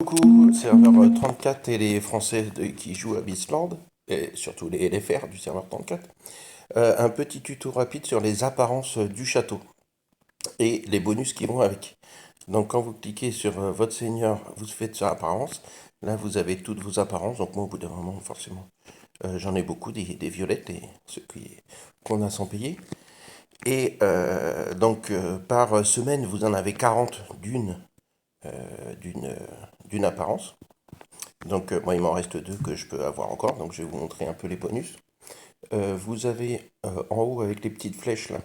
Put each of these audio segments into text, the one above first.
Coucou, serveur 34 et les Français qui jouent à Bisland, et surtout les LFR du serveur 34. Un petit tuto rapide sur les apparences du château et les bonus qui vont avec. Donc quand vous cliquez sur votre seigneur, vous faites sur apparence. Là vous avez toutes vos apparences, donc moi au bout d'un moment forcément j'en ai beaucoup, des violettes et ceux qu'on a sans payer. Et par semaine vous en avez 40 d'une d'une apparence. Donc moi il m'en reste deux que je peux avoir encore, donc je vais vous montrer un peu les bonus. Vous avez en haut avec les petites flèches là.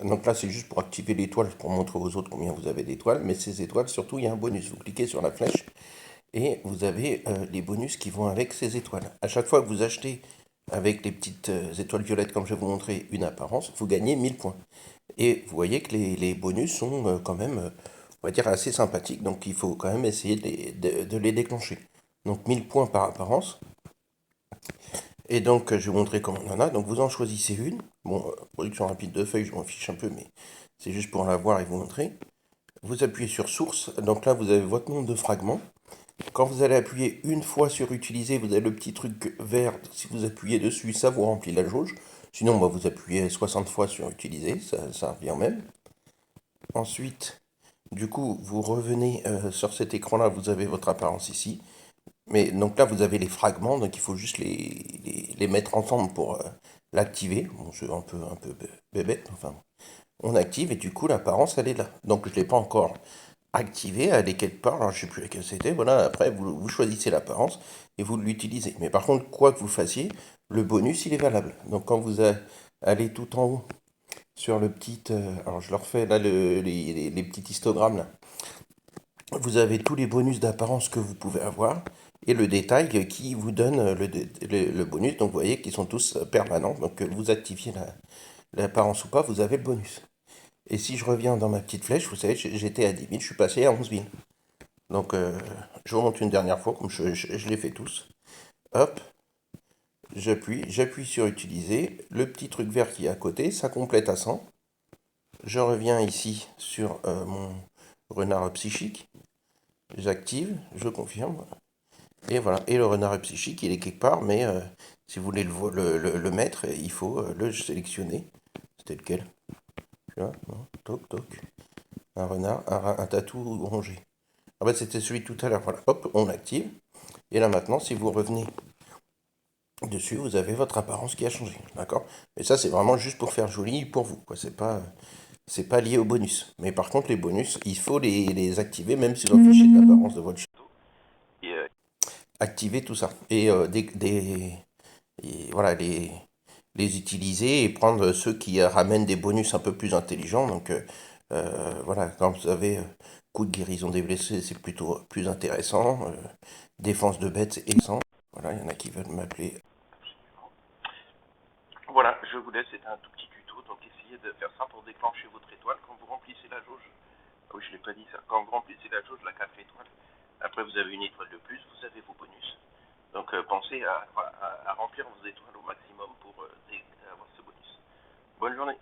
Donc là c'est juste pour activer l'étoile, pour montrer aux autres combien vous avez d'étoiles, mais ces étoiles surtout il y a un bonus. Vous cliquez sur la flèche et vous avez les bonus qui vont avec ces étoiles. À chaque fois que vous achetez avec les petites étoiles violettes comme je vais vous montrer une apparence, vous gagnez 1000 points. Et vous voyez que les bonus sont quand même, on va dire, assez sympathiques, donc il faut quand même essayer de les déclencher. Donc 1000 points par apparence. Et donc je vais vous montrer comment on en a. Donc vous en choisissez une. Bon, production rapide de feuilles, je m'en fiche un peu, mais c'est juste pour la voir et vous montrer. Vous appuyez sur source. Donc là, vous avez votre nombre de fragments. Quand vous allez appuyer une fois sur utiliser, vous avez le petit truc vert. Si vous appuyez dessus, ça vous remplit la jauge. Sinon, bah, vous appuyez 60 fois sur utiliser, ça revient même. Ensuite, du coup, vous revenez sur cet écran-là, vous avez votre apparence ici. Mais donc là, vous avez les fragments, donc il faut juste les mettre ensemble pour l'activer. Bon, c'est un peu bébête, enfin, on active et du coup, l'apparence, elle est là. Donc je ne l'ai pas encore activée, elle est quelque part, alors je ne sais plus laquelle c'était. Voilà, après, vous choisissez l'apparence et vous l'utilisez. Mais par contre, quoi que vous fassiez, le bonus, il est valable. Donc quand vous allez tout en haut sur le petit. Alors je leur fais là les petits histogrammes là. Vous avez tous les bonus d'apparence que vous pouvez avoir et le détail qui vous donne le bonus. Donc vous voyez qu'ils sont tous permanents. Donc que vous activiez l'apparence ou pas, vous avez le bonus. Et si je reviens dans ma petite flèche, vous savez, j'étais à 10 000, je suis passé à 11 000. Donc je vous montre une dernière fois, comme je les fais tous. Hop, j'appuie sur utiliser. Le petit truc vert qui est à côté, ça complète à 100. Je reviens ici sur mon renard psychique. J'active, je confirme. Et voilà. Et le renard psychique, il est quelque part, mais si vous voulez le mettre, il faut le sélectionner. C'était lequel? Tu vois, non, toc, toc. Un renard, un tatou rongé. En fait, c'était celui de tout à l'heure. Voilà. Hop, on active. Et là maintenant, si vous revenez dessus, vous avez votre apparence qui a changé. D'accord? Et ça, c'est vraiment juste pour faire joli pour vous, quoi. C'est pas lié au bonus. Mais par contre, les bonus, il faut les activer, même si vous fichez de l'apparence de votre château. Et activer tout ça. Et et voilà, les utiliser et prendre ceux qui ramènent des bonus un peu plus intelligents. Donc voilà, quand vous avez coup de guérison des blessés, c'est plutôt plus intéressant. Défense de bêtes, c'est excellent. Voilà, il y en a qui veulent m'appeler. Voilà, je vous laisse, c'était un tout petit tuto, donc essayez de faire ça pour déclencher votre étoile quand vous remplissez la jauge. Ah oui, je l'ai pas dit ça. Quand vous remplissez la jauge, la 4 étoiles, après vous avez une étoile de plus, vous avez vos bonus. Donc pensez à remplir vos étoiles au maximum pour avoir ce bonus. Bonne journée.